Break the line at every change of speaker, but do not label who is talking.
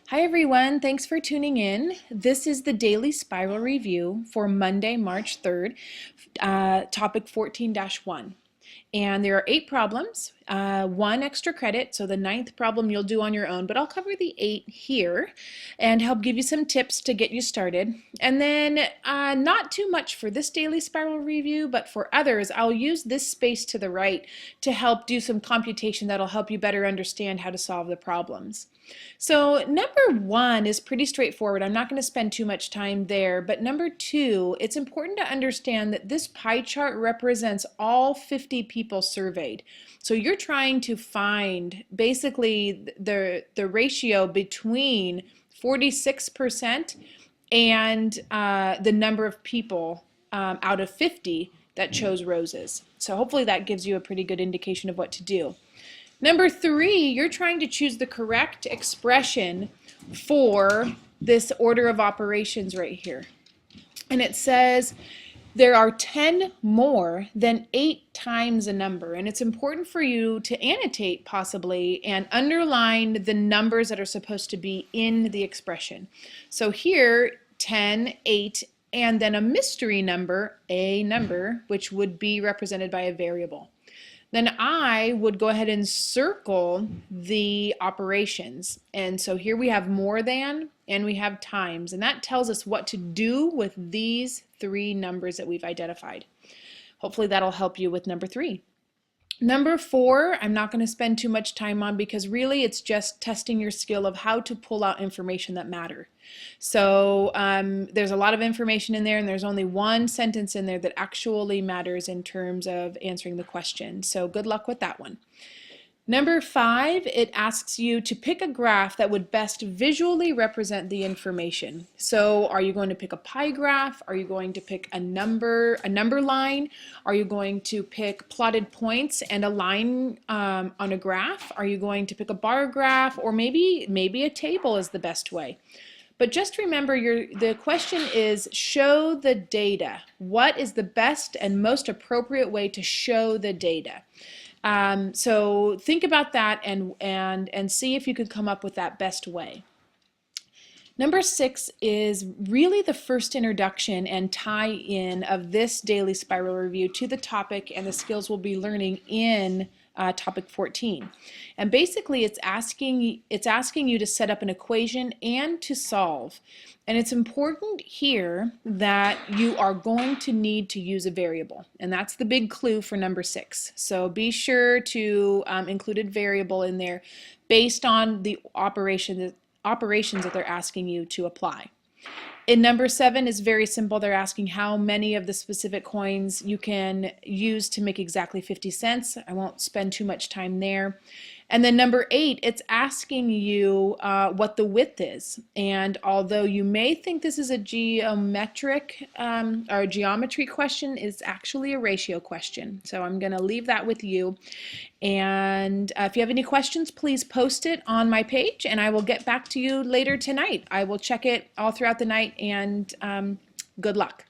Hi everyone, thanks for tuning in. This is the Daily Spiral Review for Monday, March 3rd, topic 14-1. And there are 8 problems, 1 extra credit, so the 9th problem you'll do on your own, but I'll cover the 8 here and help give you some tips to get you started. And then not too much for this Daily Spiral Review, but for others, I'll use this space to the right to help do some computation that'll help you better understand how to solve the problems. So number 1 is pretty straightforward. I'm not going to spend too much time there, but number 2, it's important to understand that this pie chart represents all 50 people surveyed. So you're trying to find basically the ratio between 46% and the number of people out of 50 that chose roses. So hopefully that gives you a pretty good indication of what to do. Number 3, you're trying to choose the correct expression for this order of operations right here. And it says there are 10 more than 8 times a number. And it's important for you to annotate possibly and underline the numbers that are supposed to be in the expression. So here, 10, 8, and then a mystery number, a number, which would be represented by a variable. Then I would go ahead and circle the operations. And so here we have more than and we have times, and that tells us what to do with these 3 numbers that we've identified. Hopefully that'll help you with number 3. Number 4, I'm not going to spend too much time on because really it's just testing your skill of how to pull out information that matter. So there's a lot of information in there, and there's only one sentence in there that actually matters in terms of answering the question. So good luck with that one. Number 5, it asks you to pick a graph that would best visually represent the information. So are you going to pick a pie graph? Are you going to pick a number line? Are you going to pick plotted points and a line on a graph? Are you going to pick a bar graph? Or maybe a table is the best way. But just remember, the question is show the data. What is the best and most appropriate way to show the data? So think about that and see if you could come up with that best way. Number 6 is really the first introduction and tie-in of this Daily Spiral Review to the topic and the skills we'll be learning in topic 14. And basically it's asking you to set up an equation and to solve. And it's important here that you are going to need to use a variable. And that's the big clue for number 6. So be sure to include a variable in there based on the operations that they're asking you to apply. In number 7 is very simple. They're asking how many of the specific coins you can use to make exactly 50 cents. I won't spend too much time there. And then number 8, it's asking you what the width is. And although you may think this is a geometric or a geometry question, it's actually a ratio question. So I'm going to leave that with you. And if you have any questions, please post it on my page and I will get back to you later tonight. I will check it all throughout the night, and good luck.